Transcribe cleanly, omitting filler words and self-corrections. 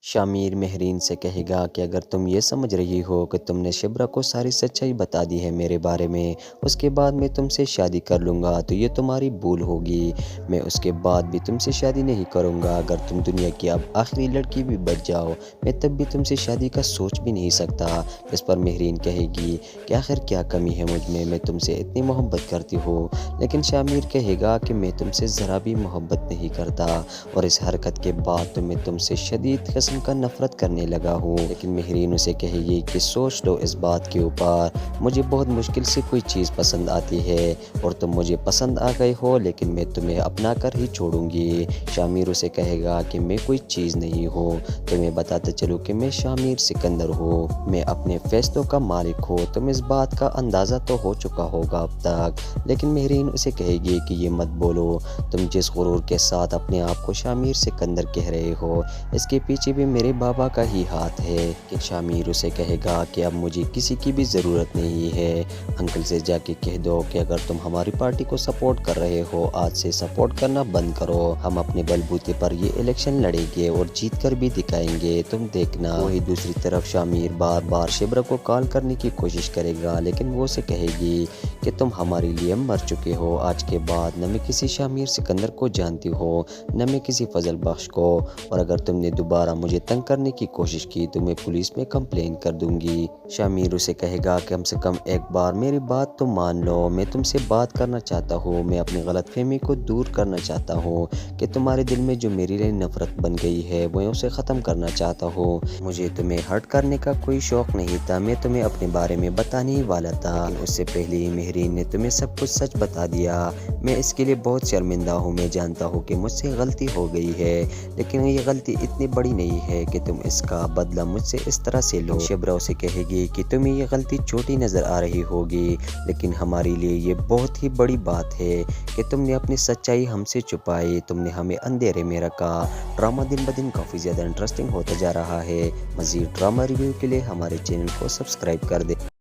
شامیر مہرین سے کہے گا کہ اگر تم یہ سمجھ رہی ہو کہ تم نے شبرا کو ساری سچائی بتا دی ہے میرے بارے میں، اس کے بعد میں تم سے شادی کر لوں گا تو یہ تمہاری بھول ہوگی۔ میں اس کے بعد بھی تم سے شادی نہیں کروں گا۔ اگر تم دنیا کی اب آخری لڑکی بھی بچ جاؤ، میں تب بھی تم سے شادی کا سوچ بھی نہیں سکتا۔ اس پر مہرین کہے گی کہ آخر کیا کمی ہے مجھ میں تم سے اتنی محبت کرتی ہوں۔ لیکن شامیر کہے گا کہ میں تم سے ذرا بھی محبت نہیں کرتا، اور اس حرکت کے بعد تو میں تم سے شدید قسم کا نفرت کرنے لگا ہوں۔ لیکن مہرین اسے کہے گی کہ سوچ لو اس بات کے اوپر، مجھے بہت مشکل سے کوئی چیز پسند آتی ہے اور تم مجھے پسند آ گئے ہو، لیکن میں تمہیں اپنا کر ہی چھوڑوں گی۔ شامیر اسے کہے گا کہ میں کوئی چیز نہیں ہوں، تمہیں بتاتا چلوں کہ میں شامیر سکندر ہوں، میں اپنے فیصلوں کا مالک ہوں۔ تم اس بات کا اندازہ تو ہو چکا ہوگا اب تک۔ لیکن مہرین اسے کہے گی کہ یہ مت بولو، تم جس غرور کے ساتھ اپنے آپ کو شامیر سکندر کہہ رہے ہو، اس کے پیچھے بھی میرے بابا کا ہی ہاتھ ہے۔ کہ شامیر اسے کہے گا کہ اب مجھے کسی کی بھی ضرورت نہیں ہے، انکل سے جا کے کہہ دو کہ اگر تم ہماری پارٹی کو سپورٹ کر رہے ہو، آج سے سپورٹ کرنا بند کرو، ہم اپنے بل بوتے پر یہ الیکشن لڑیں گے اور جیت کر بھی دکھائیں گے، تم دیکھنا۔ وہی دوسری طرف شامیر بار بار شبرا کو کال کرنے کی کوشش کرے گا، لیکن وہ اسے کہے گی کہ تم ہمارے لیے مر چکے ہو، آج کے بعد نہ میں کسی شامیر سکندر کو جانتی ہوں، نہ میں کسی فضل بخش کو، اور اگر تم نے دوبارہ مجھے تنگ کرنے کی کوشش کی تو میں پولیس میں کمپلین کر دوں گی۔ شامیر اسے کہے گا کہ کم سے کم ایک بار میری بات تو مان لو، میں تم سے بات کرنا چاہتا ہوں، میں اپنی غلط فہمی کو دور کرنا چاہتا ہوں کہ تمہارے دل میں جو میرے لیے نفرت بن گئی ہے میں اسے ختم کرنا چاہتا ہوں۔ مجھے تمہیں ہرٹ کرنے کا کوئی شوق نہیں تھا، میں تمہیں اپنے بارے میں بتانے ہی والا تھا، لیکن اس سے پہلے ہی مہرین نے تمہیں سب کچھ سچ بتا دیا۔ میں اس کے لیے بہت شرمندہ ہوں، میں جانتا ہوں کہ مجھ سے غلطی ہو گئی ہے، لیکن یہ غلطی اتنی بڑی نہیں ہے کہ تم اس کا بدلہ مجھ سے اس طرح سے لو۔ شبرا اسے کہے گی کہ تمہیں یہ غلطی چھوٹی نظر آ رہی ہوگی، لیکن ہمارے لیے یہ بہت ہی بڑی بات ہے کہ تم نے اپنی سچائی ہم سے چھپائی، تم نے ہمیں اندھیرے میں رکھا۔ ڈرامہ دن بدن کافی زیادہ انٹرسٹنگ ہوتا جا رہا ہے۔ مزید ڈرامہ ریویو کے لیے ہمارے چینل کو سبسکرائب کر دیں۔